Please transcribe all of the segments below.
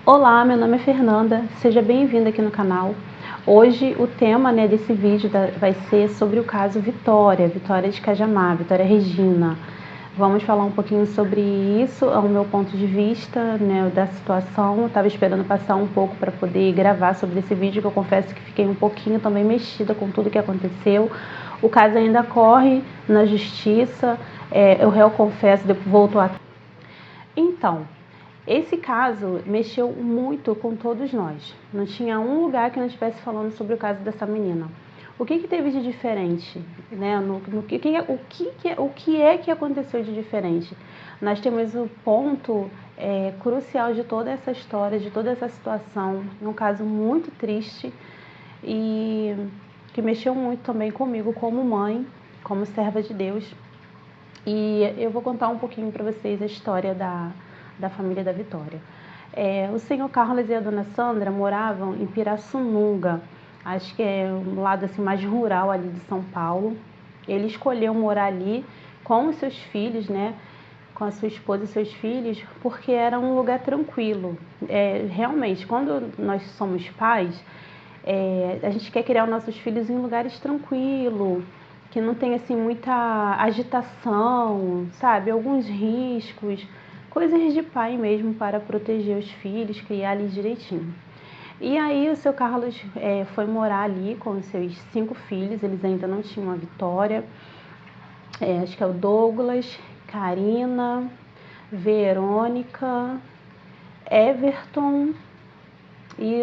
Olá, meu nome é Fernanda, seja bem-vinda aqui no canal. Hoje o tema desse vídeo vai ser sobre o caso Vitória de Cajamar, Vitória Regina. Vamos falar um pouquinho sobre isso, ao meu ponto de vista, da situação. Eu estava esperando passar um pouco para poder gravar sobre esse vídeo, que eu confesso que fiquei um pouquinho também mexida com tudo que aconteceu. O caso ainda corre na justiça, o réu, confesso, voltou a... Então, esse caso mexeu muito com todos nós. Não tinha um lugar que não estivesse falando sobre o caso dessa menina. O que teve de diferente? O que é que aconteceu de diferente? Nós temos o ponto crucial de toda essa história, de toda essa situação. Um caso muito triste e que mexeu muito também comigo como mãe, como serva de Deus. E eu vou contar um pouquinho para vocês a história da família da Vitória. O senhor Carlos e a dona Sandra moravam em Pirassununga, acho que é um lado assim mais rural ali de São Paulo. Ele escolheu morar ali com os seus filhos, com a sua esposa e seus filhos, porque era um lugar tranquilo. Realmente, quando nós somos pais, a gente quer criar os nossos filhos em lugares tranquilos, que não tem assim muita agitação, sabe? Alguns riscos, coisas de pai mesmo para proteger os filhos, criar eles direitinho. E aí o seu Carlos foi morar ali com os seus 5 filhos, eles ainda não tinham a Vitória, acho que é o Douglas, Karina, Verônica, Everton e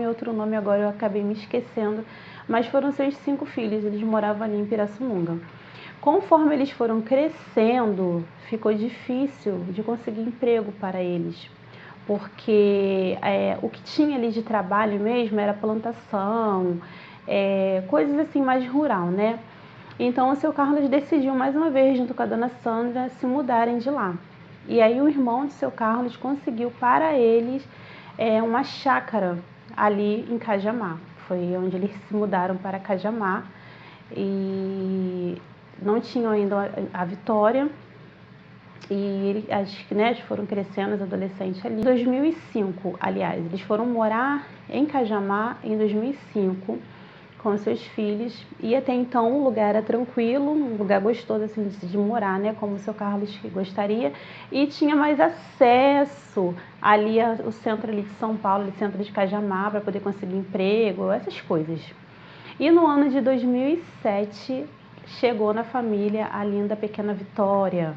outro nome agora eu acabei me esquecendo, mas foram seus 5 filhos, eles moravam ali em Pirassununga. Conforme eles foram crescendo, ficou difícil de conseguir emprego para eles, porque o que tinha ali de trabalho mesmo era plantação, coisas assim mais rural, né? Então o seu Carlos decidiu mais uma vez, junto com a dona Sandra, se mudarem de lá. E aí o irmão do seu Carlos conseguiu para eles uma chácara ali em Cajamar. Foi onde eles se mudaram para Cajamar e não tinham ainda a Vitória. E acho que foram crescendo os adolescentes ali. Em 2005, aliás, eles foram morar em Cajamar em 2005 com seus filhos, e até então o lugar era tranquilo, um lugar gostoso assim de morar, como o seu Carlos gostaria, e tinha mais acesso ali ao centro ali de São Paulo, ali centro de Cajamar, para poder conseguir emprego, essas coisas. E no ano de 2007 chegou na família a linda pequena Vitória.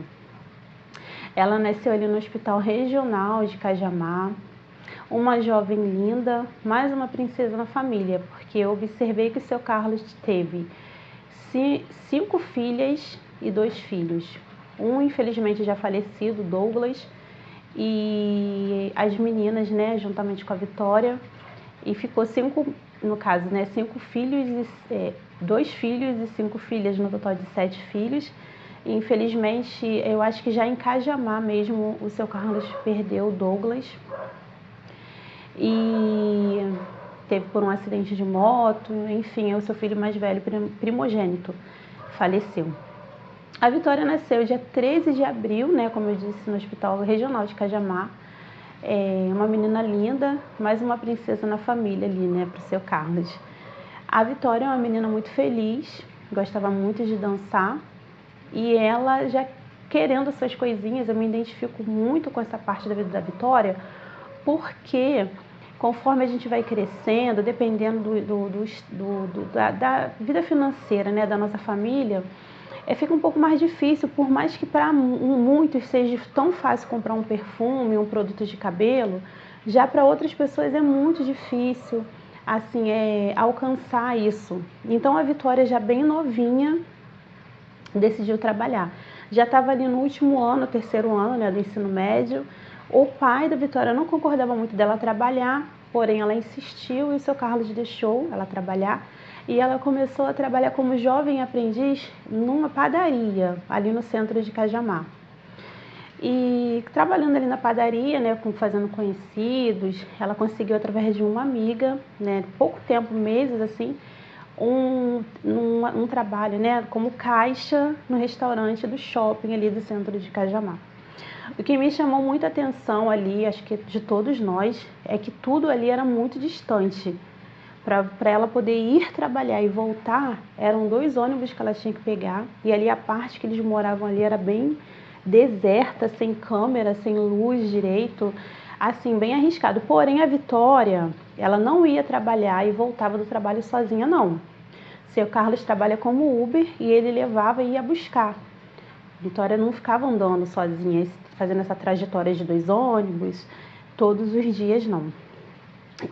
Ela nasceu ali no Hospital Regional de Cajamar, uma jovem linda, mais uma princesa na família, porque eu observei que o seu Carlos teve 5 filhas e 2 filhos. Um, infelizmente, já falecido, Douglas, e as meninas, juntamente com a Vitória, e ficou 5, no caso, 5 filhos, 2 filhos e 5 filhas, no total de 7 filhos. E, infelizmente, eu acho que já em Cajamar mesmo, o seu Carlos perdeu o Douglas, e teve por um acidente de moto, enfim, o seu filho mais velho, primogênito, faleceu. A Vitória nasceu dia 13 de abril, como eu disse, no Hospital Regional de Cajamar. Uma menina linda, mais uma princesa na família ali, para o seu Carlos. A Vitória é uma menina muito feliz, gostava muito de dançar, e ela já querendo suas coisinhas. Eu me identifico muito com essa parte da vida da Vitória, porque conforme a gente vai crescendo, dependendo da vida financeira, da nossa família, fica um pouco mais difícil, por mais que para muitos seja tão fácil comprar um perfume, um produto de cabelo, já para outras pessoas é muito difícil assim, alcançar isso. Então a Vitória, já bem novinha, decidiu trabalhar. Já estava ali no último ano, terceiro ano, do ensino médio. O pai da Vitória não concordava muito dela trabalhar, porém ela insistiu e o seu Carlos deixou ela trabalhar. E ela começou a trabalhar como jovem aprendiz numa padaria, ali no centro de Cajamar. E trabalhando ali na padaria, fazendo conhecidos, ela conseguiu, através de uma amiga, pouco tempo, meses assim, um trabalho, como caixa no restaurante do shopping ali do centro de Cajamar. O que me chamou muita atenção ali, acho que de todos nós, é que tudo ali era muito distante. Para ela poder ir trabalhar e voltar, eram 2 ônibus que ela tinha que pegar, e ali a parte que eles moravam ali era bem deserta, sem câmera, sem luz direito, assim, bem arriscado. Porém, a Vitória, ela não ia trabalhar e voltava do trabalho sozinha, não. Seu Carlos trabalha como Uber e ele levava e ia buscar. Vitória não ficava andando sozinha, fazendo essa trajetória de 2 ônibus todos os dias, não.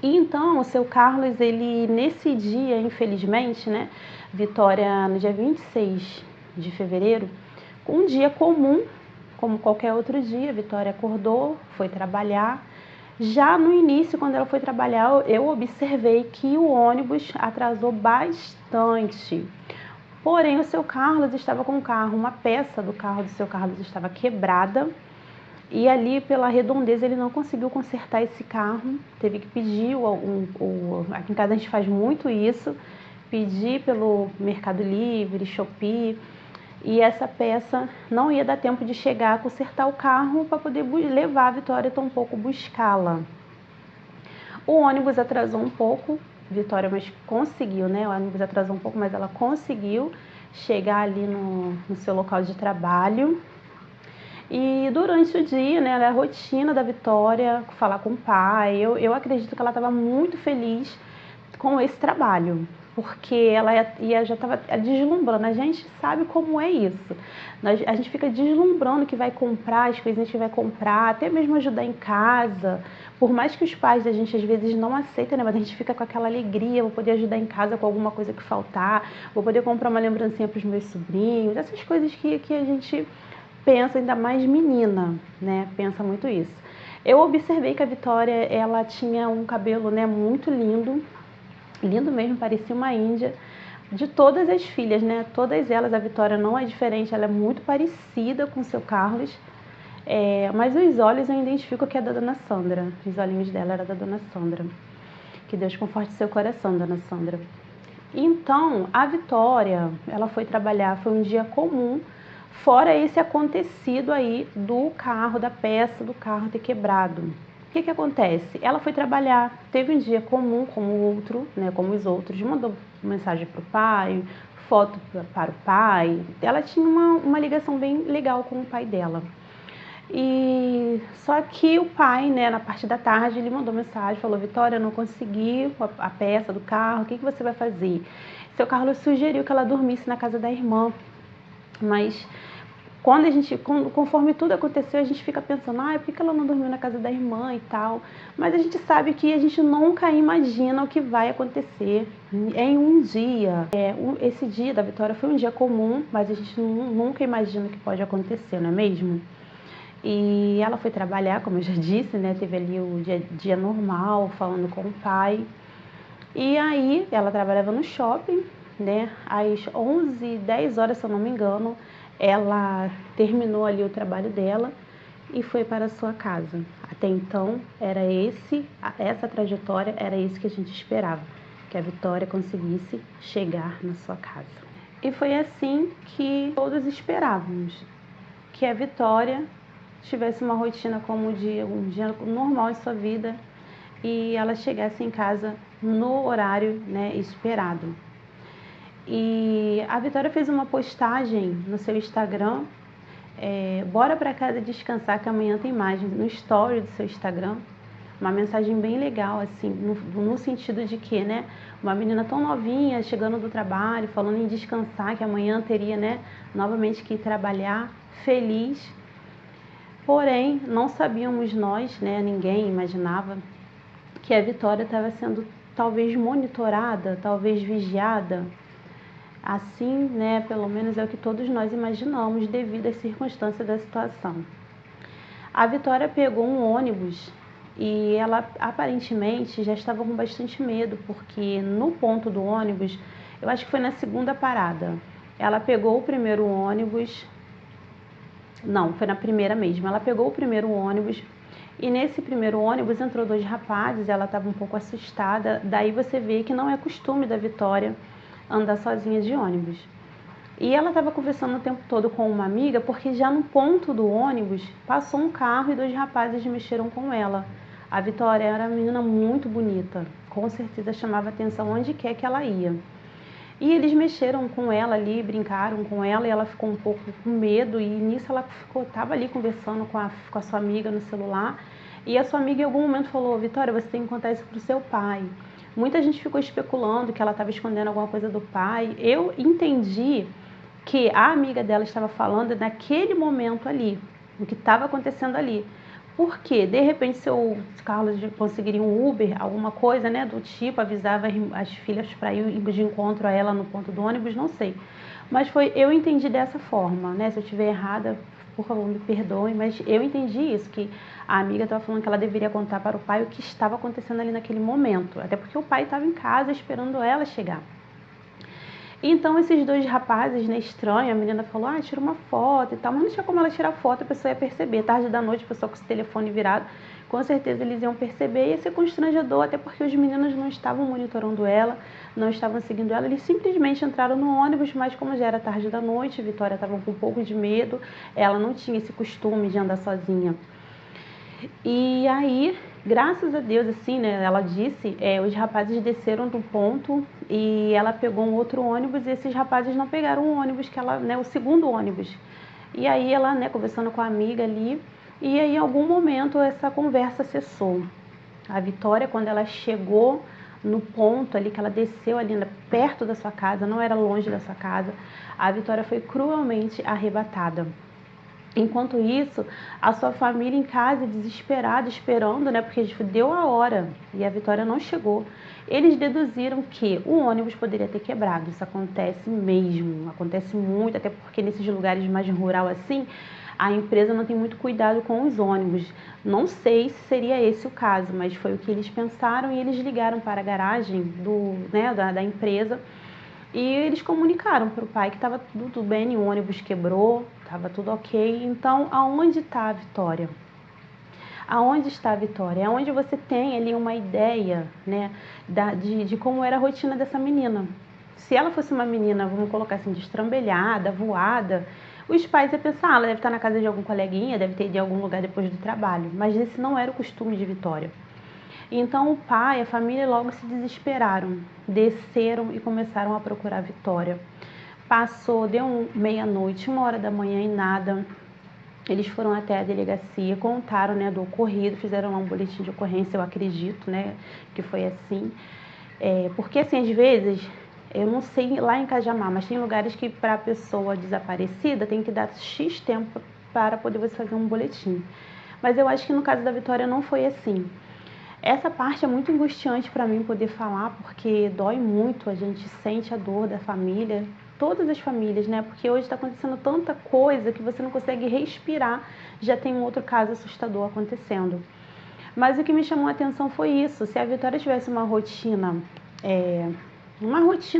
E então, o seu Carlos, ele nesse dia, infelizmente, né, Vitória, no dia 26 de fevereiro, um dia comum, como qualquer outro dia, Vitória acordou, foi trabalhar. Já no início, quando ela foi trabalhar, eu observei que o ônibus atrasou bastante. Porém, o seu Carlos estava com o carro, uma peça do carro do seu Carlos estava quebrada. E ali, pela redondeza, ele não conseguiu consertar esse carro. Teve que pedir, aqui em casa a gente faz muito isso, pedir pelo Mercado Livre, Shopee. E essa peça não ia dar tempo de chegar a consertar o carro para poder levar a Vitória tampouco buscá-la. O ônibus atrasou um pouco, Vitória, mas conseguiu, né? O ônibus atrasou um pouco, mas ela conseguiu chegar ali no seu local de trabalho. E durante o dia, né, a rotina da Vitória, falar com o pai, eu acredito que ela estava muito feliz com esse trabalho, porque ela já estava deslumbrando. A gente sabe como é isso. A gente fica deslumbrando que vai comprar, as coisinhas que vai comprar, até mesmo ajudar em casa. Por mais que os pais da gente às vezes não aceitem, né, mas a gente fica com aquela alegria, vou poder ajudar em casa com alguma coisa que faltar, vou poder comprar uma lembrancinha para os meus sobrinhos, essas coisas que a gente pensa, ainda mais menina, né? Pensa muito isso. Eu observei que a Vitória, ela tinha um cabelo, né, muito lindo, lindo mesmo, parecia uma índia. De todas as filhas, né? Todas elas, a Vitória não é diferente, ela é muito parecida com o seu Carlos. Mas os olhos eu identifico que é da Dona Sandra. Os olhinhos dela era da Dona Sandra. Que Deus conforte seu coração, Dona Sandra. Então, a Vitória, ela foi trabalhar, foi um dia comum, fora esse acontecido aí do carro, da peça do carro ter quebrado. O que acontece? Ela foi trabalhar, teve um dia comum como o outro, né, como os outros, mandou mensagem para o pai, foto para o pai. Ela tinha uma ligação bem legal com o pai dela. E só que o pai, né, na parte da tarde, ele mandou mensagem, falou: Vitória, eu não consegui a peça do carro, o que você vai fazer? Seu Carlos sugeriu que ela dormisse na casa da irmã, mas conforme tudo aconteceu, a gente fica pensando, por que ela não dormiu na casa da irmã e tal? Mas a gente sabe que a gente nunca imagina o que vai acontecer em um dia. Esse dia da Vitória foi um dia comum, mas a gente nunca imagina o que pode acontecer, não é mesmo? E ela foi trabalhar, como eu já disse, né? Teve ali o dia normal, falando com o pai. E aí, ela trabalhava no shopping, né? Às 11, 10 horas, se eu não me engano, ela terminou ali o trabalho dela e foi para a sua casa. Até então, essa trajetória era isso que a gente esperava, que a Vitória conseguisse chegar na sua casa. E foi assim que todos esperávamos, que a Vitória tivesse uma rotina como um dia normal em sua vida e ela chegasse em casa no horário, né, esperado. E a Vitória fez uma postagem no seu Instagram, bora para casa descansar que amanhã tem mais, no story do seu Instagram, uma mensagem bem legal, assim, no sentido de que, né, uma menina tão novinha, chegando do trabalho, falando em descansar, que amanhã teria, né, novamente que ir trabalhar, feliz. Porém, não sabíamos nós, né, ninguém imaginava que a Vitória estava sendo talvez monitorada, talvez vigiada. Assim, né, pelo menos é o que todos nós imaginamos devido às circunstâncias da situação. A Vitória pegou um ônibus e ela aparentemente já estava com bastante medo, porque no ponto do ônibus, eu acho que foi na segunda parada, ela pegou o primeiro ônibus, não, foi na primeira mesmo, ela pegou o primeiro ônibus e nesse primeiro ônibus entrou 2 rapazes, ela estava um pouco assustada, daí você vê que não é costume da Vitória andar sozinha de ônibus. E ela estava conversando o tempo todo com uma amiga, porque já no ponto do ônibus passou um carro e 2 rapazes mexeram com ela. A Vitória era uma menina muito bonita, com certeza chamava atenção onde quer que ela ia. E eles mexeram com ela ali, brincaram com ela, e ela ficou um pouco com medo, e nisso ela estava ali conversando com a sua amiga no celular, e a sua amiga em algum momento falou: Vitória, você tem que contar isso pro seu pai. Muita gente ficou especulando que ela estava escondendo alguma coisa do pai. Eu entendi que a amiga dela estava falando naquele momento ali, o que estava acontecendo ali. Porque, de repente, se o Carlos conseguiria um Uber, alguma coisa, né, do tipo, avisava as filhas para ir de encontro a ela no ponto do ônibus, não sei. Mas eu entendi dessa forma, né? Se eu estiver errada, por favor, me perdoe, mas eu entendi isso, que a amiga estava falando que ela deveria contar para o pai o que estava acontecendo ali naquele momento, até porque o pai estava em casa esperando ela chegar. Então, esses 2 rapazes, né, estranho, a menina falou, tira uma foto e tal, mas não tinha como ela tirar foto, a pessoa ia perceber. Tarde da noite, a pessoa com o telefone virado, com certeza eles iam perceber, e ia ser constrangedor, até porque os meninos não estavam monitorando ela, não estavam seguindo ela, eles simplesmente entraram no ônibus, mas como já era tarde da noite, Vitória estava com um pouco de medo, ela não tinha esse costume de andar sozinha. E aí, graças a Deus, assim, né, ela disse, os rapazes desceram do ponto e ela pegou um outro ônibus, e esses rapazes não pegaram o ônibus que ela, né, o segundo ônibus. E aí ela, né, conversando com a amiga ali, e aí em algum momento essa conversa cessou. A Vitória, quando ela chegou no ponto ali, que ela desceu ali perto da sua casa, não era longe da sua casa, a Vitória foi cruelmente arrebatada. Enquanto isso, a sua família em casa, desesperada, esperando, né? Porque deu a hora e a Vitória não chegou. Eles deduziram que o ônibus poderia ter quebrado. Isso acontece mesmo, acontece muito, até porque nesses lugares mais rural assim, a empresa não tem muito cuidado com os ônibus. Não sei se seria esse o caso, mas foi o que eles pensaram, e eles ligaram para a garagem da empresa. E eles comunicaram para o pai que estava tudo bem, o ônibus quebrou, estava tudo ok. Então, aonde está a Vitória? Aonde está a Vitória? É onde você tem ali uma ideia, né, de como era a rotina dessa menina. Se ela fosse uma menina, vamos colocar assim, destrambelhada, voada, os pais iam pensar, ela deve estar na casa de algum coleguinha, deve ter ido em algum lugar depois do trabalho. Mas esse não era o costume de Vitória. Então o pai, a família logo se desesperaram, desceram e começaram a procurar a Vitória. Deu meia-noite, 1h da manhã e nada. Eles foram até a delegacia, contaram, né, do ocorrido, fizeram lá um boletim de ocorrência, eu acredito, né, que foi assim. Porque assim, às vezes, eu não sei lá em Cajamar, mas tem lugares que para a pessoa desaparecida tem que dar X tempo para poder você fazer um boletim. Mas eu acho que no caso da Vitória não foi assim. Essa parte é muito angustiante para mim poder falar, porque dói muito, a gente sente a dor da família, todas as famílias, né? Porque hoje está acontecendo tanta coisa que você não consegue respirar, já tem um outro caso assustador acontecendo. Mas o que me chamou a atenção foi isso, se a Vitória tivesse uma rotina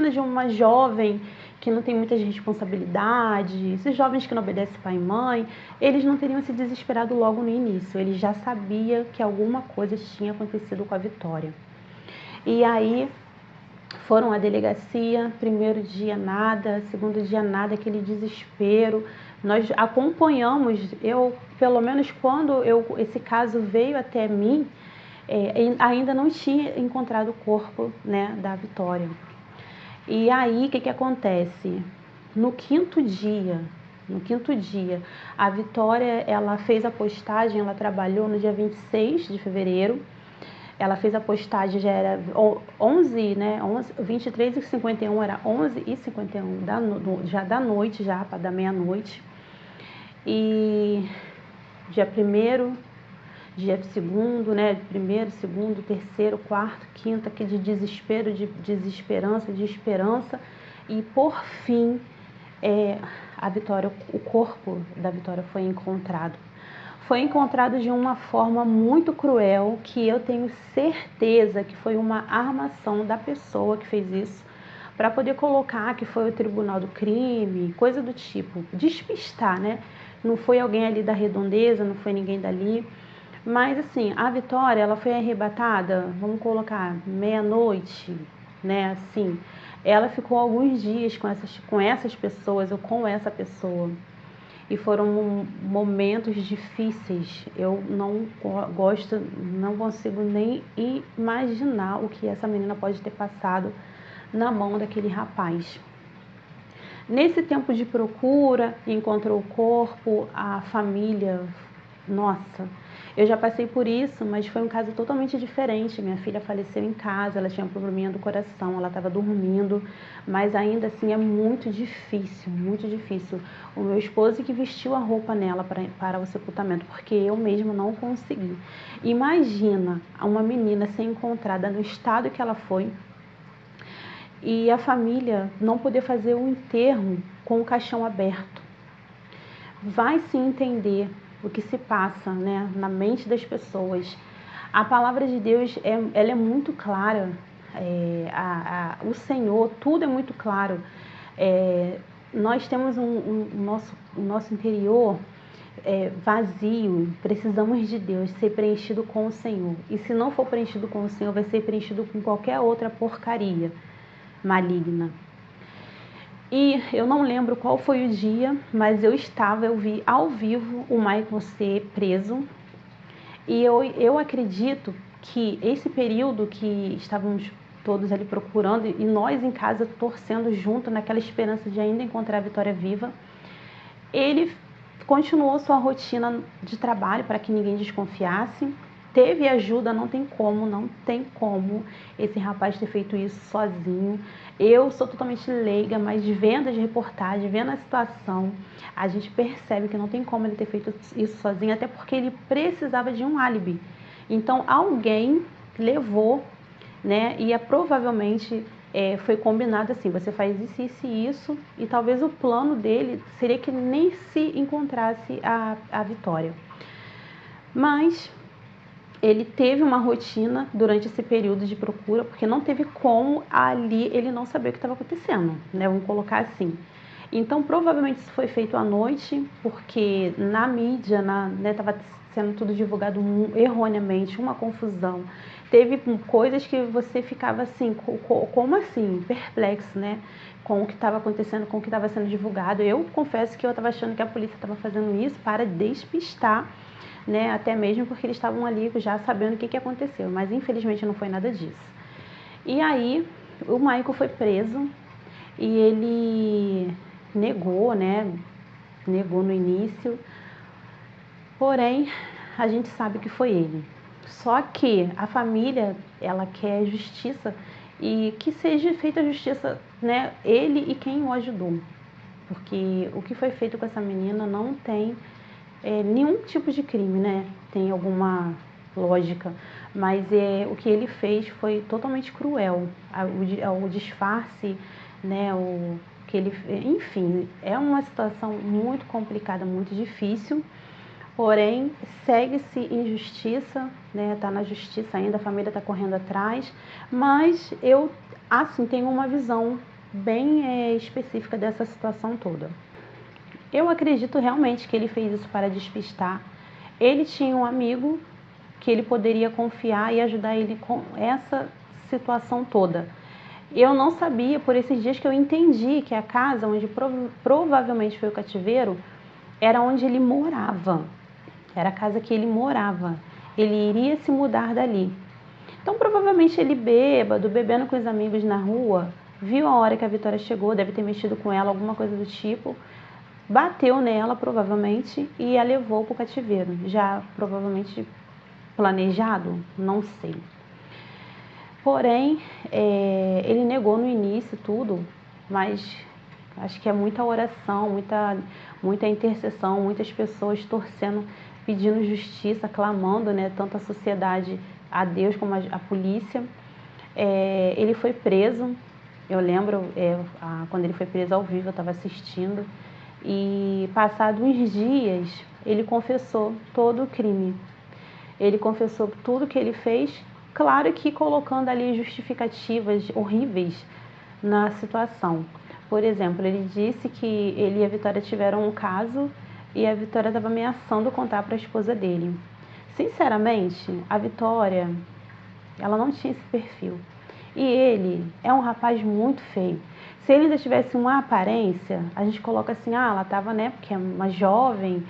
de uma jovem que não tem muitas responsabilidades, esses jovens que não obedecem pai e mãe, eles não teriam se desesperado logo no início, eles já sabiam que alguma coisa tinha acontecido com a Vitória. E aí foram à delegacia, primeiro dia nada, segundo dia nada, aquele desespero. Nós acompanhamos, pelo menos quando esse caso veio até mim, ainda não tinha encontrado o corpo, né, da Vitória. E aí, o que acontece? No quinto dia, a Vitória, ela fez a postagem, ela trabalhou no dia 26 de fevereiro, ela fez a postagem, já era 23h51, era 11h51, já da noite, já para da meia-noite. E dia 1º, dia 2º, né, 1º, 2º, 3º, 4º, 5º, aqui de desespero, de desesperança, de esperança, e por fim, o corpo da Vitória foi encontrado. Foi encontrado de uma forma muito cruel, que eu tenho certeza que foi uma armação da pessoa que fez isso, para poder colocar que foi o tribunal do crime, coisa do tipo, despistar, né? Não foi alguém ali da redondeza, não foi ninguém dali. Mas assim, a Vitória, ela foi arrebatada, vamos colocar, meia-noite, né, assim. Ela ficou alguns dias com essas pessoas ou com essa pessoa. E foram momentos difíceis. Eu não gosto, não consigo nem imaginar o que essa menina pode ter passado na mão daquele rapaz. Nesse tempo de procura, encontrou o corpo, a família, nossa, eu já passei por isso, mas foi um caso totalmente diferente. Minha filha faleceu em casa, ela tinha um probleminha do coração, ela estava dormindo, mas ainda assim é muito difícil, muito difícil. O meu esposo que vestiu a roupa nela para o sepultamento, porque eu mesma não consegui. Imagina uma menina ser encontrada no estado que ela foi, e a família não poder fazer o enterro com o caixão aberto. Vai se entender o que se passa, né, na mente das pessoas. A palavra de Deus ela é muito clara. O Senhor, tudo é muito claro. Nós temos o nosso interior vazio, precisamos de Deus, ser preenchido com o Senhor. E se não for preenchido com o Senhor, vai ser preenchido com qualquer outra porcaria maligna. E eu não lembro qual foi o dia, mas eu vi ao vivo o Michael ser preso. E eu acredito que esse período que estávamos todos ali procurando, e nós em casa torcendo junto naquela esperança de ainda encontrar a Vitória viva, ele continuou sua rotina de trabalho para que ninguém desconfiasse. Teve ajuda, não tem como esse rapaz ter feito isso sozinho. Eu sou totalmente leiga, mas vendo as reportagens, vendo a situação, a gente percebe que não tem como ele ter feito isso sozinho, até porque ele precisava de um álibi. Então alguém levou, né, e provavelmente foi combinado assim, você faz isso e isso, e talvez o plano dele seria que nem se encontrasse a Vitória. Mas ele teve uma rotina durante esse período de procura, porque não teve como ali ele não saber o que estava acontecendo, né? Vamos colocar assim. Então, provavelmente isso foi feito à noite, porque na mídia, estava sendo tudo divulgado erroneamente, uma confusão. Teve coisas que você ficava assim, como assim? Perplexo, né? Com o que estava acontecendo, com o que estava sendo divulgado. Eu confesso que eu estava achando que a polícia estava fazendo isso para despistar, né, até mesmo porque eles estavam ali já sabendo o que aconteceu, mas infelizmente não foi nada disso. E aí o Michael foi preso e ele negou, né, negou no início, porém a gente sabe que foi ele. Só que a família, ela quer justiça e que seja feita a justiça, né, ele e quem o ajudou, porque o que foi feito com essa menina não tem nenhum tipo de crime, né? Tem alguma lógica, mas o que ele fez foi totalmente cruel. O disfarce, né? O que ele, enfim, é uma situação muito complicada, muito difícil. Porém, segue-se injustiça, né? Tá na justiça ainda, a família está correndo atrás, mas eu, assim, tenho uma visão bem específica dessa situação toda. Eu acredito realmente que ele fez isso para despistar. Ele tinha um amigo que ele poderia confiar e ajudar ele com essa situação toda. Eu não sabia, por esses dias que eu entendi que a casa onde provavelmente foi o cativeiro era onde ele morava. Era a casa que ele morava. Ele iria se mudar dali. Então, provavelmente ele bêbado, bebendo com os amigos na rua, viu a hora que a Vitória chegou, deve ter mexido com ela, alguma coisa do tipo, bateu nela, provavelmente, e a levou para o cativeiro. Já provavelmente planejado, não sei. Porém, ele negou no início tudo, mas acho que é muita oração, muita intercessão, muitas pessoas torcendo, pedindo justiça, clamando, né, tanto a sociedade a Deus como a polícia. Ele foi preso, eu lembro quando ele foi preso ao vivo, eu estava assistindo, e passados uns dias ele confessou todo o crime. Ele confessou tudo que ele fez, claro que colocando ali justificativas horríveis na situação. Por exemplo, ele disse que ele e a Vitória tiveram um caso e a Vitória estava ameaçando contar para a esposa dele. Sinceramente, a Vitória, ela não tinha esse perfil. E ele é um rapaz muito feio. Se ele ainda tivesse uma aparência, a gente coloca assim, ela estava, né, porque é uma jovem,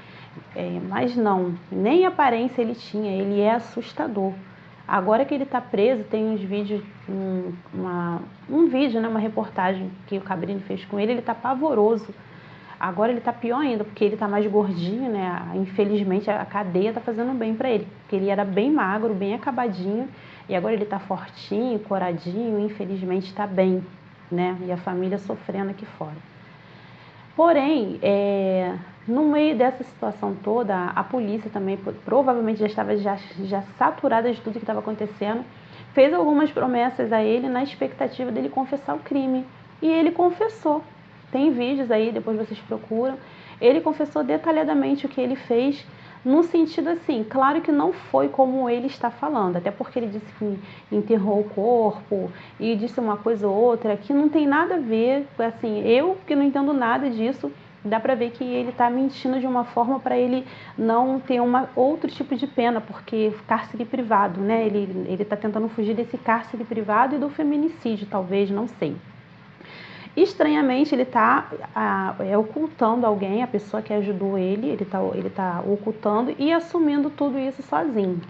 mas não, nem aparência ele tinha, ele é assustador. Agora que ele está preso, tem uns vídeos, um vídeo, né, uma reportagem que o Cabrini fez com ele está pavoroso. Agora ele está pior ainda, porque ele está mais gordinho, né? Infelizmente a cadeia está fazendo bem para ele, porque ele era bem magro, bem acabadinho, e agora ele está fortinho, coradinho, infelizmente está bem, né? E a família sofrendo aqui fora. Porém, no meio dessa situação toda, a polícia também provavelmente já estava já saturada de tudo que estava acontecendo, fez algumas promessas a ele na expectativa dele confessar o crime. E ele confessou. Tem vídeos aí, depois vocês procuram. Ele confessou detalhadamente o que ele fez, no sentido assim, claro que não foi como ele está falando, até porque ele disse que enterrou o corpo e disse uma coisa ou outra, que não tem nada a ver, assim, eu que não entendo nada disso, dá pra ver que ele está mentindo de uma forma para ele não ter outro tipo de pena, porque cárcere privado, né? Ele está tentando fugir desse cárcere privado e do feminicídio, talvez, não sei. Estranhamente, ele está ocultando alguém, a pessoa que ajudou ele tá ocultando e assumindo tudo isso sozinho.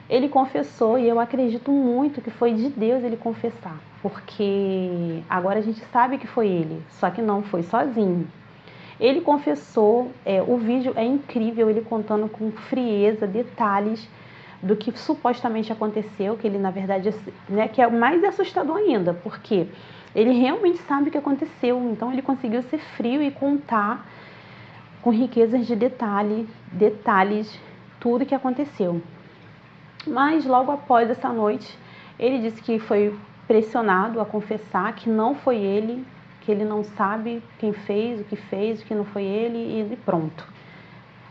Ele confessou, e eu acredito muito que foi de Deus ele confessar, porque agora a gente sabe que foi ele, só que não foi sozinho. Ele confessou, o vídeo é incrível, ele contando com frieza, detalhes do que supostamente aconteceu, que ele na verdade, né, que é mais assustador ainda, porque ele realmente sabe o que aconteceu, então ele conseguiu ser frio e contar com riquezas de detalhes, tudo que aconteceu. Mas logo após essa noite, ele disse que foi pressionado a confessar que não foi ele, que ele não sabe quem fez, o que não foi ele e pronto.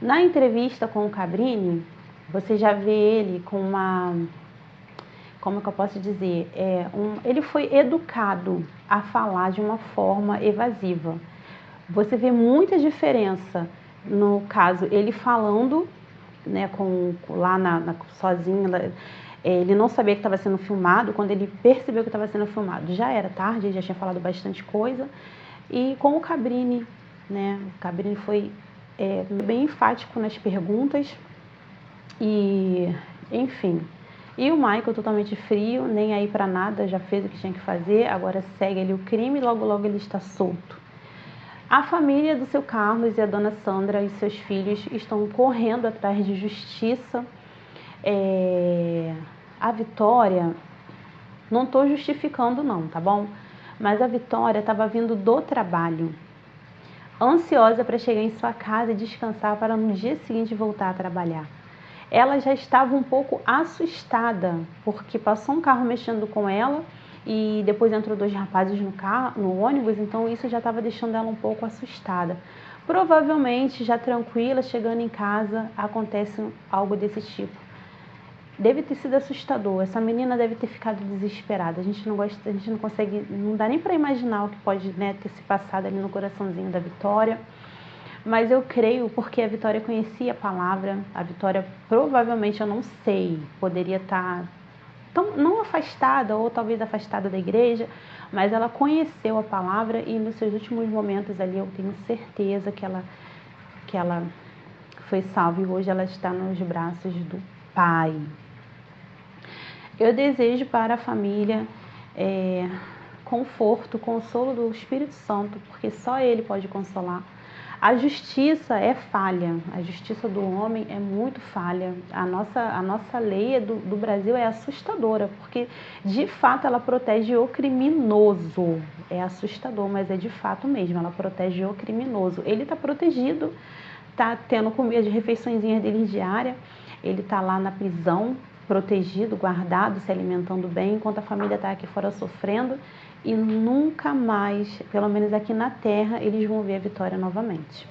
Na entrevista com o Cabrini, você já vê ele com como que eu posso dizer, ele foi educado a falar de uma forma evasiva. Você vê muita diferença no caso, ele falando, né, lá sozinho, ele não sabia que estava sendo filmado, quando ele percebeu que estava sendo filmado, já era tarde, ele já tinha falado bastante coisa, e com o Cabrini, né, o Cabrini foi bem enfático nas perguntas, e enfim, e o Michael totalmente frio, nem aí para nada, já fez o que tinha que fazer, agora segue ali o crime e logo logo ele está solto. A família do seu Carlos e a dona Sandra e seus filhos estão correndo atrás de justiça. A Vitória, não estou justificando não, tá bom? Mas a Vitória estava vindo do trabalho, ansiosa para chegar em sua casa e descansar para no dia seguinte voltar a trabalhar. Ela já estava um pouco assustada, porque passou um carro mexendo com ela e depois entrou 2 rapazes no ônibus, então isso já estava deixando ela um pouco assustada. Provavelmente, já tranquila, chegando em casa, acontece algo desse tipo. Deve ter sido assustador, essa menina deve ter ficado desesperada, a gente não consegue, não dá nem para imaginar o que pode, né, ter se passado ali no coraçãozinho da Vitória. Mas eu creio, porque a Vitória conhecia a palavra, a Vitória provavelmente, eu não sei, poderia estar não afastada ou talvez afastada da igreja, mas ela conheceu a palavra e nos seus últimos momentos ali eu tenho certeza que ela foi salva e hoje ela está nos braços do Pai. Eu desejo para a família conforto, consolo do Espírito Santo, porque só Ele pode consolar. A justiça é falha, a justiça do homem é muito falha. A nossa lei do Brasil é assustadora, porque de fato ela protege o criminoso. É assustador, mas é de fato mesmo, ela protege o criminoso. Ele está protegido, está tendo comida de refeiçõezinhas dele diária, ele está lá na prisão, protegido, guardado, se alimentando bem, enquanto a família está aqui fora sofrendo. E nunca mais, pelo menos aqui na Terra, eles vão ver a Vitória novamente.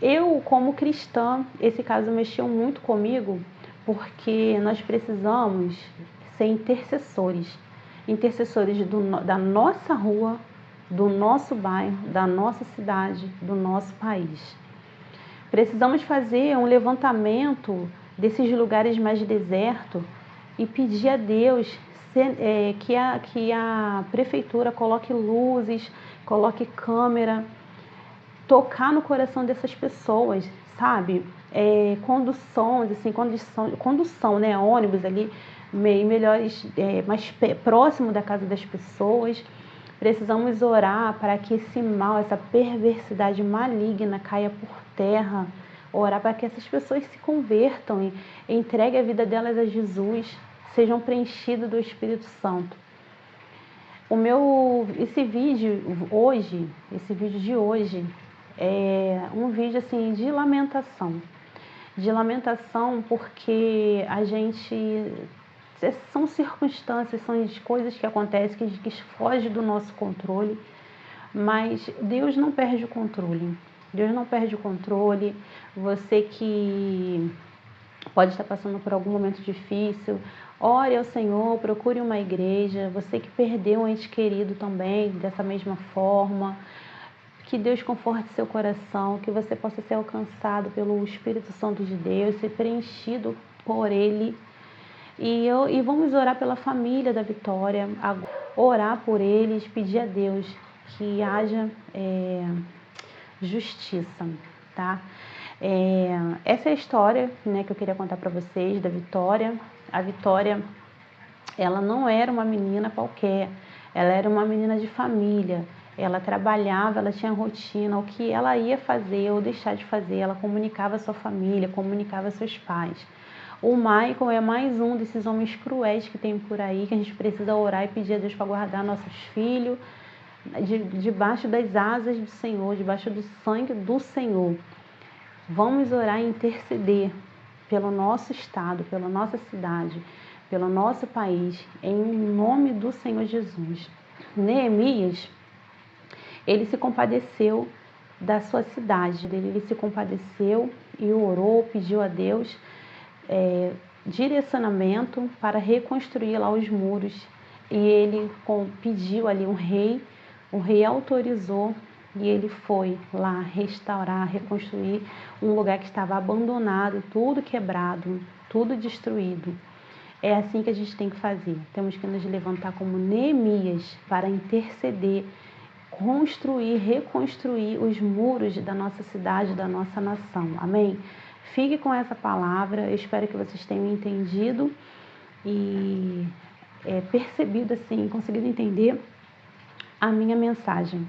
Eu, como cristã, esse caso mexeu muito comigo, porque nós precisamos ser intercessores da nossa rua, do nosso bairro, da nossa cidade, do nosso país. Precisamos fazer um levantamento desses lugares mais desertos, e pedir a Deus que a prefeitura coloque luzes, coloque câmera, tocar no coração dessas pessoas, sabe? Conduções, assim, condução, né? Ônibus ali, melhores, mais próximo da casa das pessoas. Precisamos orar para que esse mal, essa perversidade maligna caia por terra. Orar para que essas pessoas se convertam e entreguem a vida delas a Jesus, sejam preenchidas do Espírito Santo. Esse vídeo de hoje é um vídeo assim de lamentação porque são circunstâncias, são coisas que acontecem que fogem do nosso controle, mas Deus não perde o controle. Deus não perde o controle. Você que pode estar passando por algum momento difícil, ore ao Senhor, procure uma igreja. Você que perdeu um ente querido também, dessa mesma forma, que Deus conforte seu coração, que você possa ser alcançado pelo Espírito Santo de Deus, ser preenchido por Ele. E vamos orar pela família da Vitória, orar por eles, pedir a Deus que haja justiça, tá? Essa é a história, né, que eu queria contar para vocês da Vitória. A Vitória, ela não era uma menina qualquer, ela era uma menina de família. Ela trabalhava, ela tinha rotina, o que ela ia fazer ou deixar de fazer, ela comunicava a sua família, comunicava a seus pais. O Michael é mais um desses homens cruéis que tem por aí, que a gente precisa orar e pedir a Deus para guardar nossos filhos debaixo das asas do Senhor, debaixo do sangue do Senhor. Vamos orar e interceder pelo nosso estado, pela nossa cidade, pelo nosso país, em nome do Senhor Jesus. Neemias, ele se compadeceu da sua cidade, ele se compadeceu e orou, pediu a Deus direcionamento para reconstruir lá os muros, e ele pediu ali o rei autorizou e ele foi lá restaurar, reconstruir um lugar que estava abandonado, tudo quebrado, tudo destruído. É assim que a gente tem que fazer, temos que nos levantar como Neemias para interceder, construir, reconstruir os muros da nossa cidade, da nossa nação. Amém? Fique com essa palavra, eu espero que vocês tenham entendido e percebido assim, conseguido entender a minha mensagem.